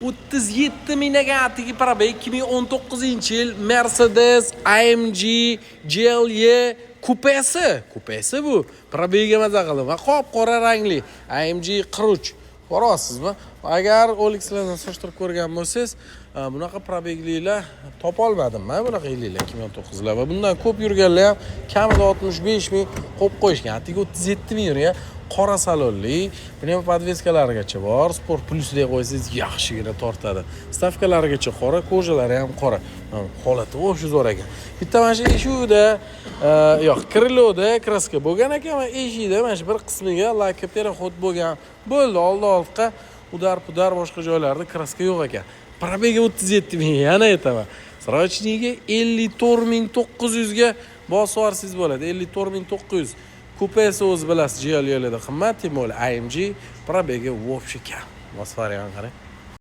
37 mingga atigi probeg 2019-yil Mercedes AMG GLE kupesi bu. Probega maza qildim va qop-qora rangli AMG 43. Ko'ryapsizmi? Agar OLX'larni solishtirib ko'rgan bo'lsangiz, bunaqa probeglilar topa olmadim-man, bunaqa yillar 2009lar va bundan ko'p yurganlar ham kamida 65 ming qo'yib qo'yishgan. Atigi 37 ming yurgan. Qora salonli, buni ham podveskalarigacha bor, Sport Plus deb qo'ysangiz yaxshigina tortadi. Stavkalarigacha qora, ko'jalari ham qora. Holati o'sha zo'r ekan. Bitta mana shu eshikda, yo'q, kriloda kraska bo'lgan ekan va eshikda mana shu bir qismiga laka переход bo'lgan. Bo'ldi, oldi-ortqa udar-pudar boshqa joylarda kraska yo'q ekan. Probega 37 ming, yana aytaman. Srochniga 54900 ga bosib yuborsangiz bo'ladi. 54900. Kupesi o'z bilasiz, GLE'da qimmat, timo'l AMG probega вообще kam. Bosib qarang.